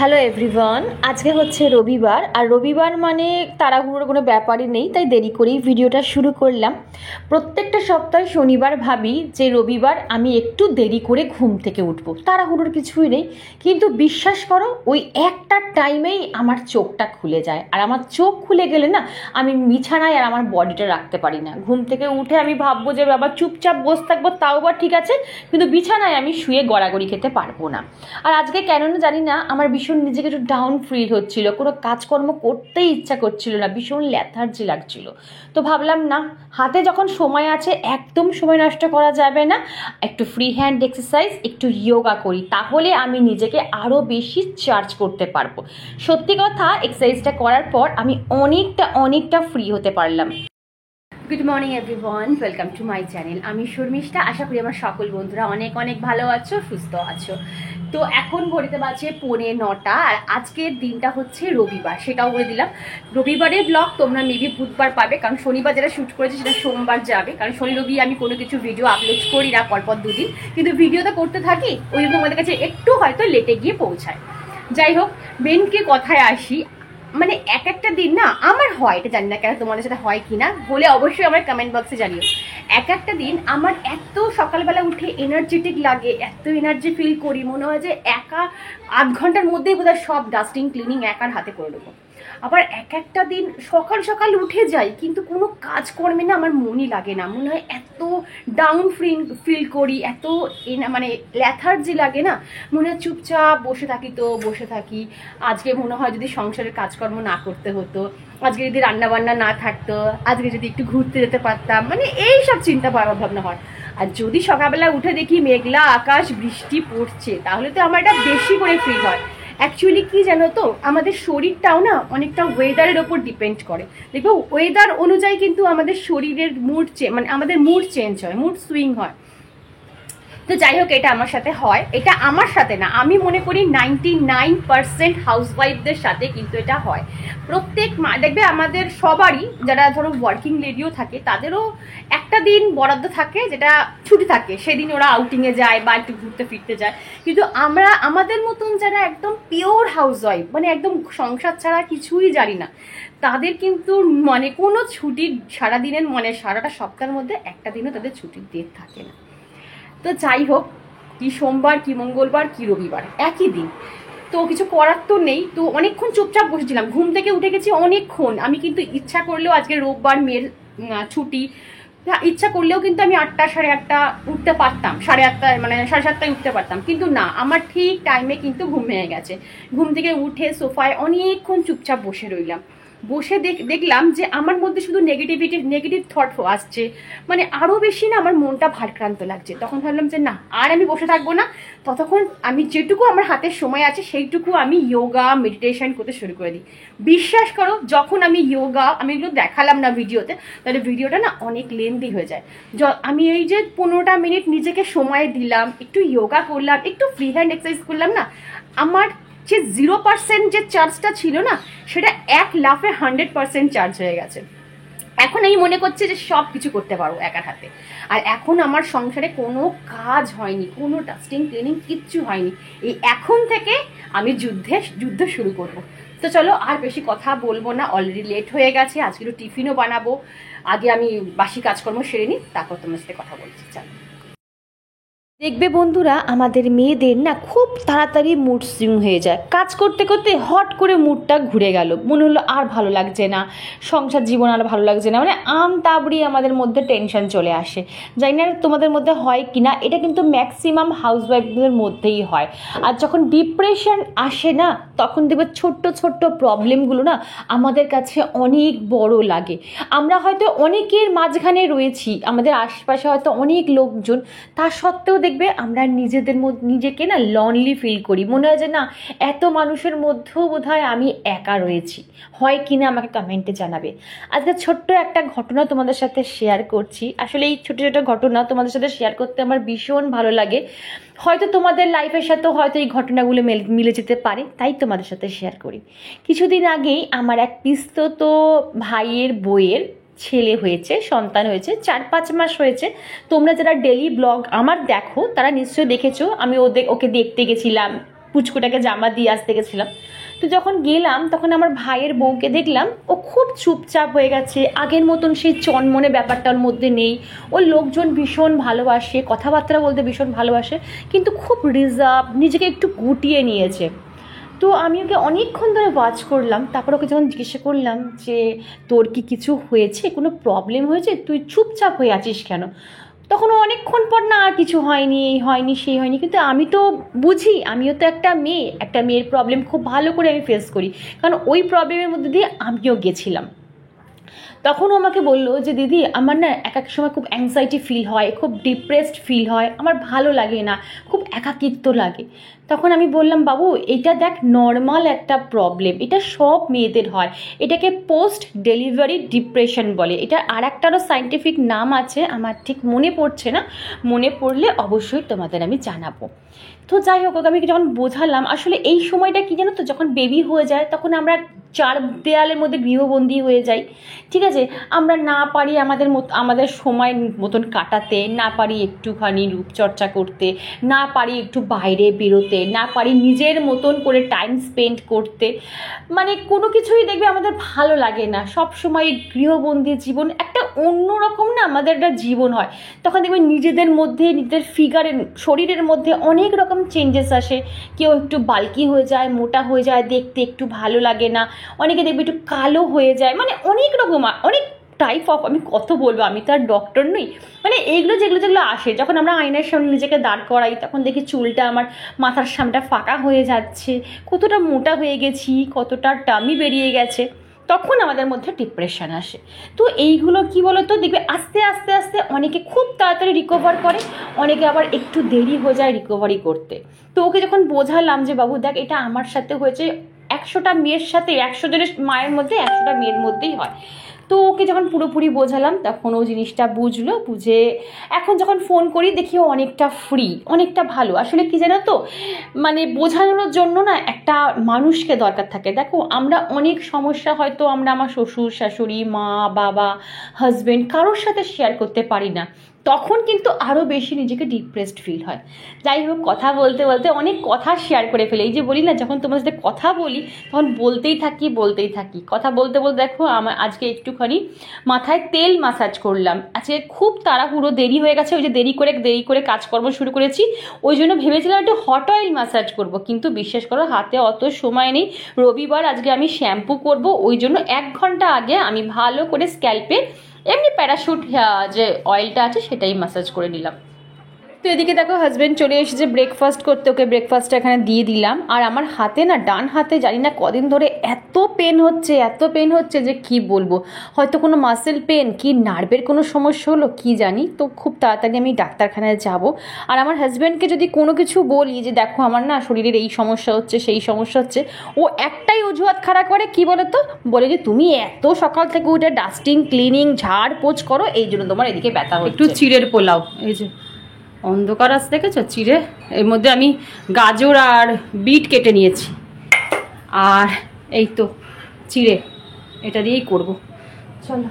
Hello everyone, আজকে হচ্ছে রবিবার। আর রবিবার মানে তাড়াহুড়োর কোনো ব্যাপারই নেই, তাই দেরি করেই ভিডিওটা শুরু করলাম। প্রত্যেকটা সপ্তাহে শনিবার ভাবি যে রবিবার আমি একটু দেরি করে ঘুম থেকে উঠবো, তাড়াহুড়োর কিছুই নেই। কিন্তু বিশ্বাস করো, ওই একটা টাইমেই আমার চোখটা খুলে যায়। আর আমার চোখ খুলে গেলে না, আমি বিছানায় আর আমার বডিটা রাখতে পারি না। ঘুম থেকে উঠে আমি ভাববো যে বাবা চুপচাপ বসে থাকবো, তাও বা ঠিক আছে, কিন্তু বিছানায় আমি শুয়ে গড়াগড়ি খেতে পারবো না। আর আজকে কেন না জানি না, আমার ভীষণ নিজেকে একটু ডাউন ফিল হচ্ছিল, কোনো কাজকর্ম করতেই ইচ্ছা করছিল না, ভীষণ ল্যাথার্জি লাগছিল। তো ভাবলাম না, হাতে যখন সময় আছে একদম সময় নষ্ট করা যাবে না, একটু ফ্রি হ্যান্ড এক্সারসাইজ, একটু যোগা করি, তাহলে আমি নিজেকে আরও বেশি চার্জ করতে পারবো। সত্যি কথা, এক্সারসাইজটা করার পর আমি অনেকটা ফ্রি হতে পারলাম। Good morning everyone, welcome to my channel. আমি শর্মিষ্ঠা। আশা করি আমার সকল বন্ধুরা অনেক ভালো আছো, সুস্থ আছো। তো এখন ঘড়িতে বাজে 9:45 আর আজকের দিনটা হচ্ছে রবিবার, সেটাও বলে দিলাম। রবিবারের ব্লগ তোমরা মেবি বুধবার পাবে, কারণ শনিবার যেটা শ্যুট করেছে সেটা সোমবার যাবে, কারণ শনি রবি আমি কোনো কিছু ভিডিও আপলোড করি না পরপর দুদিন, কিন্তু ভিডিও তো করতে থাকি, ওই জন্য আমাদের কাছে একটু হয়তো লেটে গিয়ে পৌঁছায়। যাই হোক, মেনকে কথায় আসি। মানে এক একটা দিন না আমার হয়, এটা জানি না কেন তোমাদের সাথে হয় কি না, বলে অবশ্যই আমার কমেন্ট বক্সে জানিও। এক একটা দিন আমার এত সকালবেলা উঠে এনার্জেটিক লাগে, এত এনার্জি ফিল করি, মনে হয় যে একা আধ ঘন্টার মধ্যেই বোধহয় সব ডাস্টিং ক্লিনিং একার হাতে করে দেবো। আবার এক একটা দিন সকাল সকাল উঠে যাই, কিন্তু কোনো কাজকর্মে না আমার মনই লাগে না, মনে হয় এত ডাউন ফিল করি, এত মানে ল্যাথার্জি লাগে না, মনে হয় চুপচাপ বসে থাকি। তো বসে থাকি, আজকে মনে হয় যদি সংসারের কাজকর্ম না করতে হতো, আজকে যদি রান্নাবান্না না থাকতো, আজকে যদি একটু ঘুরতে যেতে পারতাম, মানে এই সব চিন্তা ভাবনা হয়। আর যদি সকালবেলা উঠে দেখি মেঘলা আকাশ, বৃষ্টি পড়ছে, তাহলে তো আমার এটা বেশি করে ফিল হয়। অ্যাকচুয়ালি কি জানো তো, আমাদের শরীরটাও না অনেকটা ওয়েদারের ওপর ডিপেন্ড করে। দেখো, ওয়েদার অনুযায়ী কিন্তু আমাদের শরীরের মানে আমাদের মুড চেঞ্জ হয়, মুড সুইং হয়। তো যাই হোক, এটা আমার সাথে হয়। এটা আমার সাথে না, আমি মনে করি 99% হাউসওয়াইফদের সাথে কিন্তু এটা হয়। প্রত্যেক দেখবে আমাদের সবারই, যারা ধরো ওয়ার্কিং লেডিও থাকে, তাদেরও একটা দিন বরাদ্দ থাকে যেটা ছুটি থাকে, সেদিন ওরা আউটিংয়ে যায় বা একটু ঘুরতে ফিরতে যায়। কিন্তু আমাদের মতন যারা একদম পিওর হাউসওয়াইফ, মানে একদম সংসার ছাড়া কিছুই জানি না, তাদের কিন্তু মানে কোনো ছুটির সারাদিনের, মানে সারাটা সপ্তাহের মধ্যে একটা দিনও তাদের ছুটির দিন থাকে না। তো যাই হোক, কি সোমবার কি মঙ্গলবার কি রবিবার একই দিন, তো কিছু করার তো নেই। তো অনেকক্ষণ চুপচাপ বসেছিলাম, ঘুম থেকে উঠে গেছি অনেকক্ষণ। আমি কিন্তু ইচ্ছা করলেও, আজকে রোববার মেয়ের ছুটি, ইচ্ছা করলেও কিন্তু আমি 8টা 8:30 উঠতে পারতাম, 8:30 মানে 7:30 উঠতে পারতাম, কিন্তু না, আমার ঠিক টাইমে কিন্তু ঘুম ভেঙে গেছে। ঘুম থেকে উঠে সোফায় অনেকক্ষণ চুপচাপ বসে রইলাম। বসে দেখলাম যে আমার মধ্যে শুধু নেগেটিভ থট আসছে, মানে আরও বেশি না আমার মনটা ভারাক্রান্ত লাগছে। তখন ভাবলাম যে না, আর আমি বসে থাকবো না, ততক্ষণ আমি যেটুকু আমার হাতের সময় আছে সেইটুকু আমি যোগা মেডিটেশন করতে শুরু করে দিই। বিশ্বাস করো, যখন আমি আমি এগুলো দেখালাম না ভিডিওতে, তাহলে ভিডিওটা না অনেক লেন্দি হয়ে যায়। আমি এই যে 15টা মিনিট নিজেকে সময় দিলাম, একটু যোগা করলাম, একটু ফ্রি হ্যান্ড এক্সারসাইজ করলাম না, আমার যে 0% যে চার্জটা ছিল না, সেটা এক লাফে 100% চার্জ হয়ে গেছে। এখন আমি মনে করছি যে সব কিছু করতে পারবো একার হাতে। আর এখন আমার সংসারে কোনো কাজ হয়নি, কোনো ডাস্টিং ক্লিনিং কিচ্ছু হয়নি। এই এখন থেকে আমি যুদ্ধ শুরু করব। তো চলো, আর বেশি কথা বলবো না, অলরেডি লেট হয়ে গেছে। আজকে একটু টিফিনও বানাবো, আগে আমি বাসি কাজকর্ম সেরে নিই, তারপর তোমার সাথে কথা বলছি। চলো। দেখবে বন্ধুরা, আমাদের মেয়েদের না খুব তাড়াতাড়ি মুড সুইং হয়ে যায়। কাজ করতে করতে হট করে মুডটা ঘুরে গেল, মনে হলো আর ভালো লাগছে না, সংসার জীবন আর ভালো লাগছে না, মানে তাবড়ি আমাদের মধ্যে টেনশন চলে আসে। জানি না তোমাদের মধ্যে হয় কি না, এটা কিন্তু ম্যাক্সিমাম হাউসওয়াইফদের মধ্যেই হয়। আর যখন ডিপ্রেশন আসে না, তখন দেখবে ছোট্ট প্রবলেমগুলো না আমাদের কাছে অনেক বড় লাগে। আমরা হয়তো অনেকের মাঝখানে রয়েছি, আমাদের আশেপাশে হয়তো অনেক লোকজন, তা সত্ত্বেও দেখবে আমরা নিজেকে না লনলি ফিল করি, মনে হয় যে না, এত মানুষের মধ্যেও বোধহয় আমি একা রয়েছি। হয় কি না আমাকে কমেন্টে জানাবে। আজকে ছোট্ট একটা ঘটনা তোমাদের সাথে শেয়ার করছি। আসলে এই ছোট ঘটনা তোমাদের সাথে শেয়ার করতে আমার ভীষণ ভালো লাগে। হয়তো তোমাদের লাইফের সাথেও হয়তো এই ঘটনাগুলো মিলে যেতে পারে, তাই তোমাদের সাথে শেয়ার করি। কিছুদিন আগেই আমার এক পিস্তত ভাইয়ের বইয়ের ছেলে হয়েছে, সন্তান হয়েছে, 4-5 মাস হয়েছে। তোমরা যারা ডেলি ব্লগ আমার দেখো, তারা নিশ্চয়ই দেখেছো, আমি ওকে দেখতে গেছিলাম, পুচকুটাকে জামা দিয়ে আসতে গেছিলাম। তো যখন গেলাম তখন আমার ভাইয়ের বউকে দেখলাম, ও খুব চুপচাপ হয়ে গেছে, আগের মতন সেই চনমনে ব্যাপারটা ওর মধ্যে নেই। ওর লোকজন ভীষণ ভালোবাসে, কথাবার্তা বলতে ভীষণ ভালোবাসে, কিন্তু খুব রিজার্ভ, নিজেকে একটু গুটিয়ে নিয়েছে। তো আমি ওকে অনেকক্ষণ ধরে ওয়াচ করলাম, তারপর ওকে যখন জিজ্ঞাসা করলাম যে তোর কি কিছু হয়েছে, কোনো প্রবলেম হয়েছে, তুই চুপচাপ হয়ে আছিস কেন, তখন অনেকক্ষণ পর না আর কিছু হয়নি, এই হয়নি সেই হয়নি। কিন্তু আমি তো বুঝি, আমিও তো একটা মেয়ে, একটা মেয়ের প্রবলেম খুব ভালো করে আমি ফেস করি, কারণ ওই প্রবলেমের মধ্যে দিয়ে আমিও গেছিলাম। তখন ও আমাকে বললো যে দিদি আমার না এক এক সময় খুব অ্যাংজাইটি ফিল হয়, খুব ডিপ্রেসড ফিল হয়, আমার ভালো লাগে না, খুব একাকিত্ব লাগে। তখন আমি বললাম বাবু এটা দেখ নর্মাল একটা প্রবলেম, এটা সব মেয়েদের হয়, এটাকে পোস্ট ডেলিভারি ডিপ্রেশন বলে। এটা আর একটারও সায়েন্টিফিক নাম আছে, আমার ঠিক মনে পড়ছে না, মনে পড়লে অবশ্যই তোমাদের আমি জানাবো। তো যাই হোক, আমি যখন বোঝালাম আসলে এই সময়টা কী জানো তো, যখন বেবি হয়ে যায় তখন আমরা চার দেয়ালের মধ্যে গৃহবন্দী হয়ে যাই, ঠিক আছে। আমরা না পারি আমাদের সময় মতন কাটাতে, না পারি একটুখানি রূপচর্চা করতে, না পারি একটু বাইরে বেরোতে, না পারি নিজের মতন করে টাইম স্পেন্ড করতে, মানে কোনো কিছুই দেখবে আমাদের ভালো লাগে না। সব সময় গৃহবন্দী জীবন একটা অন্যরকম না আমাদের একটা জীবন হয়। তখন দেখবে নিজেদের মধ্যে, নিজেদের ফিগারের, শরীরের মধ্যে অনেক রকম চেঞ্জেস আসে। কেউ একটু বাল্কি হয়ে যায়, মোটা হয়ে যায়, দেখতে একটু ভালো লাগে না, অনেকে দেখবে একটু কালো হয়ে যায়, মানে অনেক রকম, অনেক টাইপ অফ, আমি কত বলবো, আমি তো আর ডক্টর নই। মানে এইগুলো যেগুলো আসে, যখন আমরা আয়নার সামনে নিজেকে দাঁড় করাই তখন দেখি চুলটা আমার মাথার সামনেটা ফাঁকা হয়ে যাচ্ছে, কতটা মোটা হয়ে গেছি, কতটা টামি বেরিয়ে গেছে, তখন আমাদের মধ্যে ডিপ্রেশন আসে। তো এইগুলো কি বলো তো, দেখবে আস্তে আস্তে আস্তে অনেকে খুব তাড়াতাড়ি রিকভার করে, অনেকে আবার একটু দেরি হয়ে যায় রিকভারি করতে। তো ওকে যখন বোঝালাম যে বাবু দেখ এটা আমার সাথে হয়েছে, 100টা মেয়ের সাথে, 100 জনের মায়ের মধ্যে 100টা মেয়ের মধ্যেই হয়। তো ওকে যখন পুরোপুরি বোঝালাম তখন ও জিনিসটা বুঝলো, বুঝে এখন যখন ফোন করি দেখি ও অনেকটা ফ্রি, অনেকটা ভালো। আসলে কি জানো তো, মানে বোঝানোর জন্য না একটা মানুষকে দরকার থাকে। দেখো আমরা অনেক সমস্যা হয়তো আমরা আমার শ্বশুর শাশুড়ি, মা বাবা, হাজব্যান্ড কারোর সাথে শেয়ার করতে পারি না, তখন কিন্তু আরও বেশি নিজেকে ডিপ্রেসড ফিল হয়। যাই হোক, কথা বলতে বলতে অনেক কথা শেয়ার করে ফেলে। এই যে বলি না, যখন তোমার সাথে কথা বলি তখন বলতেই থাকি, কথা বলতে বলতে দেখো আজকে একটুখানি মাথায় তেল মাসাজ করলাম। আজকে খুব তাড়াহুড়ো, দেরি হয়ে গেছে, ওই যে দেরি করে কাজকর্ম শুরু করেছি, ওই জন্য ভেবেছিলাম একটু হট অয়েল মাসাজ করব, কিন্তু বিশ্বাস করো হাতে অত সময় নেই। রবিবার আজকে আমি শ্যাম্পু করব, ওই জন্য 1 ঘন্টা আগে আমি ভালো করে স্ক্যাল্পে এমনি প্যারাশুট যে অয়েলটা আছে সেটাই মাসাজ করে নিলাম। তো এদিকে দেখো হাজব্যান্ড চলে এসেছে ব্রেকফাস্ট করতে, ওকে ব্রেকফাস্টটা এখানে দিয়ে দিলাম। আর আমার হাতে না, ডান হাতে জানি না কদিন ধরে এত পেন হচ্ছে যে কি বলবো, হয়তো কোনো মাসেল পেন কি নার্ভের কোনো সমস্যা হলো কি জানি। তো খুব তাড়াতাড়ি আমি ডাক্তারখানায় যাব। আর আমার হাজব্যান্ডকে যদি কোনো কিছু বলি যে দেখো আমার না শরীরের এই সমস্যা হচ্ছে, সেই সমস্যা হচ্ছে, ও একটাই অজুহাত খাড়া করে, কি বলে তো, বলে যে তুমি এত সকাল থেকে উঠে ডাস্টিং ক্লিনিং ঝাড় পোছ করো, এই জন্য তোমার এদিকে ব্যথা হচ্ছে। একটু চিড়ের পোলাও, এই যে অন্ধকার আসতে দেখেছো চিড়ে, এর মধ্যে আমি গাজর আর বিট কেটে নিয়েছি, আর এই তো চিড়ে, এটা দিয়েই করবো। চলো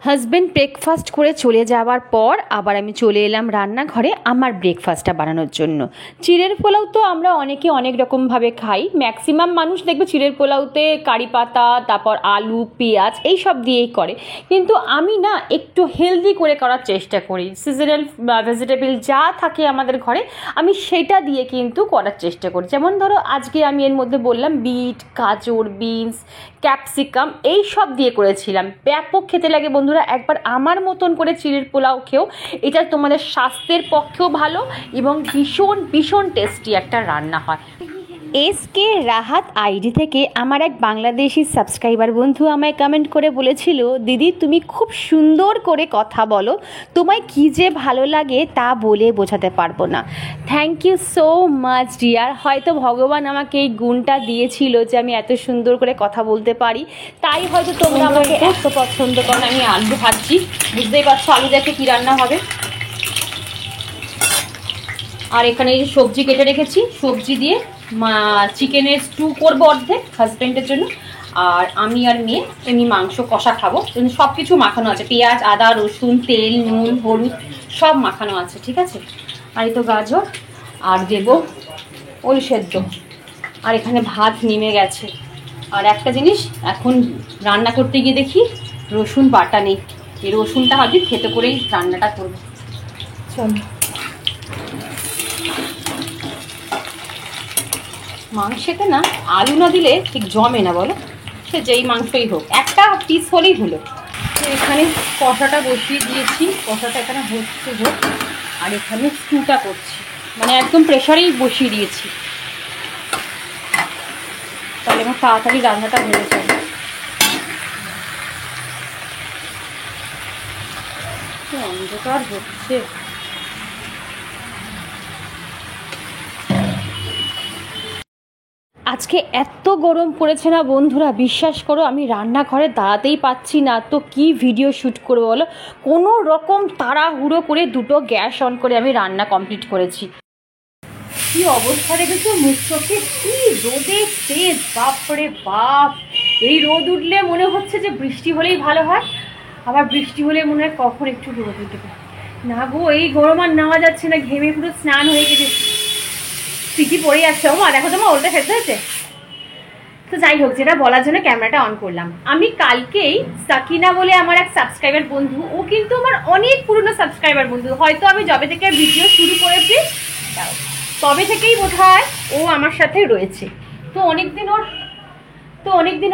হাজব্যান্ড ব্রেকফাস্ট করে চলে যাওয়ার পর আবার আমি চলে এলাম রান্নাঘরে আমার ব্রেকফাস্টটা বানানোর জন্য। চিড়ের পোলাও তো আমরা অনেকে অনেক রকমভাবে খাই, ম্যাক্সিমাম মানুষ দেখবে চিড়ের পোলাওতে কারি পাতা, তারপর আলু পেঁয়াজ এই সব দিয়েই করে, কিন্তু আমি না একটু হেলদি করে করার চেষ্টা করি। সিজনাল ভেজিটেবল যা থাকে আমাদের ঘরে আমি সেটা দিয়ে কিন্তু করার চেষ্টা করি। যেমন ধরো আজকে আমি এর মধ্যে বললাম বিট, গাজর, বিনস, ক্যাপসিকাম এই সব দিয়ে করেছিলাম, ব্যাপক খেতে লাগে বন্ধুরা। একবার আমার মতন করে চিড়ের পোলাও খেও, এটা তোমাদের স্বাস্থ্যের পক্ষেও ভালো এবং ভীষণ ভীষণ টেস্টি একটা রান্না হয়। এসকে রাহাত আইডি থেকে আমার এক বাংলাদেশি সাবস্ক্রাইবার বন্ধু আমায় কমেন্ট করে বলেছিল, দিদি তুমি খুব সুন্দর করে কথা বলো, তোমায় কী যে ভালো লাগে তা বলে বোঝাতে পারবো না। Thank you so much dear. হয়তো ভগবান আমাকে এই গুণটা দিয়েছিল যে আমি এত সুন্দর করে কথা বলতে পারি, তাই হয়তো তোমরা আমাকে এত পছন্দ করো। আমি আলু ভাজছি, বুঝতেই পারছো আলু দেখে কী রান্না হবে। আর এখানে এই যে সবজি কেটে রেখেছি, সবজি দিয়ে চিকেনের স্টু করবো অর্ধেক হাজব্যান্ডের জন্য, আর আমি আর মেয়ে এমনি মাংস কষা খাবো। সব কিছু মাখানো আছে, পেঁয়াজ, আদা, রসুন, তেল, নুন, হলুদ সব মাখানো আছে, ঠিক আছে। আর এই তো গাজর, আর দেবো ওল সেদ্ধ, আর এখানে ভাত নেমে গেছে। আর একটা জিনিস, এখন রান্না করতে গিয়ে দেখি রসুন বাটা নেই, এই রসুনটা ভাবছি খেতে করেই রান্নাটা করবো। চলো, মাংসেতে না আলু না দিলে ঠিক জমে না, বলো, সে যেই মাংসই হোক, একটা পিস হলেই হলো। এখানে কষাটা বসিয়ে দিয়েছি, কষাটা এখানে হচ্ছে হোক, আর এখানে স্টুটা করছি, মানে একদম প্রেশারেই বসিয়ে দিয়েছি, তাহলে আমার তাড়াতাড়ি রান্নাটা হয়ে যাবে। অন্ধকার হচ্ছে। আজকে এত গরম পড়েছে না বন্ধুরা, বিশ্বাস করো আমি রান্নাঘরে দাঁড়াতেই পাচ্ছি না, তো কি ভিডিও শ্যুট করবো বলো। কোনো রকম তাড়াহুড়ো করে দুটো গ্যাস অন করে আমি রান্না কমপ্লিট করেছি। কি অবস্থা দেখেছো মুখ চোখে, কি রোদে তেজ, বাপরে বাপ। এই রোদ উঠলে মনে হচ্ছে যে বৃষ্টি হলেই ভালো হয়, আবার বৃষ্টি হলে মনে হয় কখন একটু রোদ উঠবে না গো। এই গরম আর নেওয়া যাচ্ছে না, ঘেমে পুরো স্নান হয়ে গেছে, সিটি পড়ে যাচ্ছে। ও মা দেখো তোমার ওলটা খেতে হয়েছে। তো যাই হোক, যেটা বলার জন্য ক্যামেরাটা অন করলাম, আমি কালকেই সাকিনা বলে আমার এক সাবস্ক্রাইবার বন্ধু, ও কিন্তু আমার অনেক পুরনো সাবস্ক্রাইবার বন্ধু, হয়তো আমি যবে থেকে ভিডিও শুরু করেছি তবে থেকেই বোধহয় ও আমার সাথে রয়েছে। তো অনেকদিন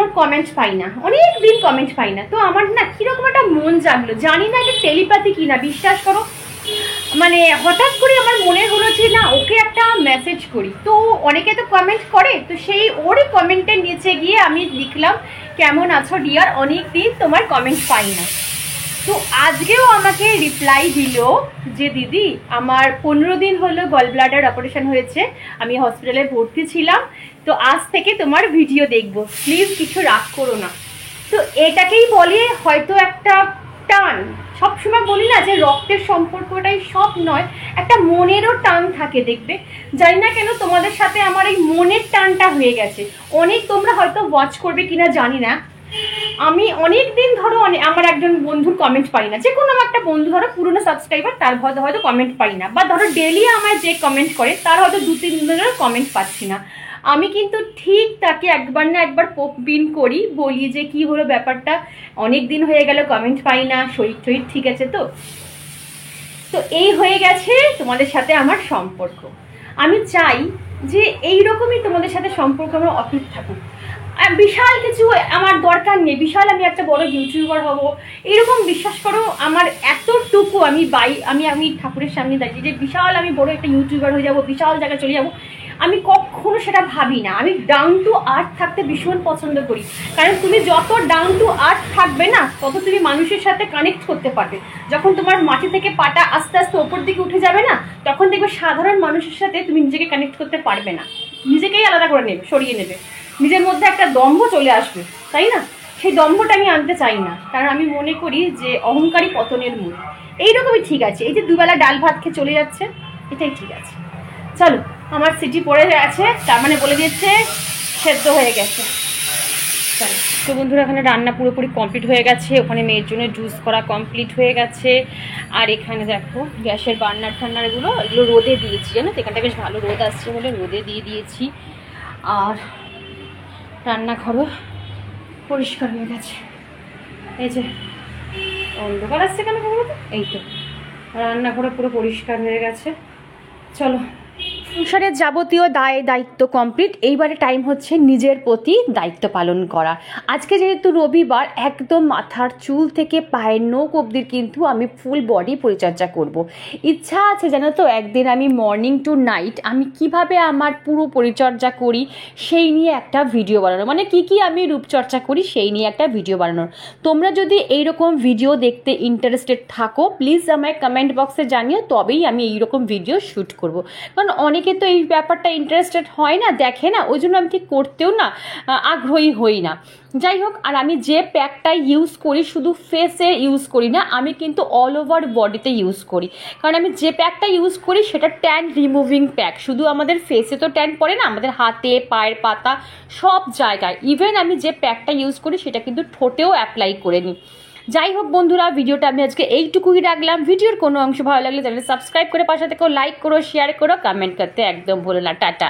ওর কমেন্ট পাই না, অনেক দিন কমেন্ট পাই না। তো আমার না কিরকম একটা মন জাগলো, জানি না এটা টেলিপ্যাথি কিনা, বিশ্বাস করো, মানে হঠাৎ করে আমার মনে হলো যে না ওকে একটা মেসেজ করি। তো অনেকে তো কমেন্ট করে, তো সেই ওরই কমেন্টের নিচে গিয়ে আমি লিখলাম, কেমন আছো ডিয়ার, অনেক দিন তোমার কমেন্ট পাই না। তো আজকেও আমাকে রিপ্লাই দিল যে দিদি আমার 15 দিন হলো গল ব্লাডার অপারেশন হয়েছে, আমি হসপিটালে ভর্তি ছিলাম, তো আজ থেকে তোমার ভিডিও দেখবো, প্লিজ কিছু রাগ করো না। তো এটাকেই বলে হয়তো একটা টান। সবসময় বলি না যে রক্তের সম্পর্কটাই সব নয়, একটা মনেরও টান থাকে, দেখবে জানি না কেন তোমাদের সাথে আমার এই মনের টানটা হয়ে গেছে। অনেক তোমরা হয়তো ওয়াচ করবে কিনা জানি না, আমি অনেক দিন ধরো আমার একজন বন্ধুর কমেন্ট পাই না, যে কোনো আমার একটা বন্ধু ধরো পুরনো সাবস্ক্রাইবার, তার হয়তো কমেন্ট পাই না, বা ধরো ডেলি আমায় যে কমেন্ট করে তার হয়তো 2-3 দিন ধরে কমেন্ট পাচ্ছি না। আমি কিন্তু ঠিক তাকে একবার না একবার পিন করি, বলি যে কি হলো ব্যাপারটা, অনেক দিন হয়ে গেল কমেন্ট পাই না, শরীর টরীর ঠিক আছে তো। তো এই হয়ে গেছে তোমাদের সাথে আমার সম্পর্ক। আমি চাই যে এইরকমই তোমাদের সাথে সম্পর্ক আমার অটুট থাকুক। বিশাল কিছু আমার দরকার নেই, বিশাল আমি একটা বড় ইউটিউবার হব এরকম, বিশ্বাস করো আমার এতটুকু আমি ঠাকুরের সামনে দাঁড়িয়ে যে বিশাল আমি বড় একটা ইউটিউবার হয়ে যাব, বিশাল জায়গায় চলে যাব, আমি কখনো সেটা ভাবি না। আমি ডাউন টু আর্থ থাকতে ভীষণ পছন্দ করি, কারণ তুমি যত ডাউন টু আর্থ থাকবে না তত তুমি মানুষের সাথে কানেক্ট করতে পারবে। যখন তোমার মাটি থেকে পাটা আস্তে আস্তে ওপর দিকে উঠে যাবে না, তখন দেখবে সাধারণ মানুষের সাথে তুমি নিজেকে কানেক্ট করতে পারবে না, নিজেকেই আলাদা করে নেবে, সরিয়ে নেবে, নিজের মধ্যে একটা দম্ভ চলে আসবে, তাই না? সেই দম্ভটা আমি আনতে চাই না, কারণ আমি মনে করি যে অহংকারী পতনের মূল। এইরকমই ঠিক আছে, এই যে দুবেলা ডাল ভাত খেয়ে চলে যাচ্ছে, এটাই ঠিক আছে। চলো, আমার সিটি পড়ে গেছে, তার মানে বলে দিচ্ছে সেদ্ধ হয়ে গেছে। চলো তো বন্ধুরা, এখানে রান্না পুরোপুরি কমপ্লিট হয়ে গেছে, ওখানে মেয়ের জন্য জুস করা কমপ্লিট হয়ে গেছে। আর এখানে দেখো গ্যাসের বার্নার এগুলো রোদে দিয়েছি, জানো তো, এখানটা বেশ ভালো রোদ আসছে বলে রোদে দিয়ে দিয়েছি। আর রান্নাঘরও পরিষ্কার হয়ে গেছে, এই যে অন্ধকার আসছে কেন বলো তো, এই তো রান্নাঘরও পুরো পরিষ্কার হয়ে গেছে। চলো, সংসারের যাবতীয় দায়িত্ব কমপ্লিট, এইবারে টাইম হচ্ছে নিজের প্রতি দায়িত্ব পালন করা। আজকে যেহেতু রবিবার, একদম মাথার চুল থেকে পায়ের নখ অবধি কিন্তু আমি ফুল বডি পরিচর্যা করব। ইচ্ছা আছে জানো তো, একদিন আমি মর্নিং টু নাইট আমি কিভাবে আমার পুরো পরিচর্যা করি সেই নিয়ে একটা ভিডিও বানানো, মানে কি আমি রূপচর্চা করি সেই নিয়ে একটা ভিডিও বানানোর। তোমরা যদি এইরকম ভিডিও দেখতে ইন্টারেস্টেড থাকো, প্লিজ আমায় কমেন্ট বক্সে জানিও, তবেই আমি এইরকম ভিডিও শ্যুট করব। কারণ অনেক অনেকে তো এই ব্যাপারটা ইন্টারেস্টেড হয় না, দেখে না, ওই জন্য আমি ঠিক করতেও না আগ্রহী হই না। যাই হোক, আর আমি যে প্যাকটা ইউজ করি শুধু ফেসে ইউজ করি না, আমি কিন্তু অল ওভার বডিতে ইউজ করি। কারণ আমি যে প্যাকটা ইউজ করি সেটা ট্যান রিমুভিং প্যাক। শুধু আমাদের ফেসে তো ট্যান পড়ে না, আমাদের হাতে, পায়ের পাতা, সব জায়গায়। ইভেন আমি যে প্যাকটা ইউজ করি সেটা কিন্তু ঠোঁটেও অ্যাপ্লাই করে নিই। যাই হোক বন্ধুরা, ভিডিওটা আমি আজকে এইটুকুই রাখলাম। ভিডিওর কোনো অংশ ভালো লাগলে চ্যানেল সাবস্ক্রাইব করে পাশে থেকেও লাইক করো, শেয়ার করো, কমেন্ট করতে একদম ভুলো না। টাটা।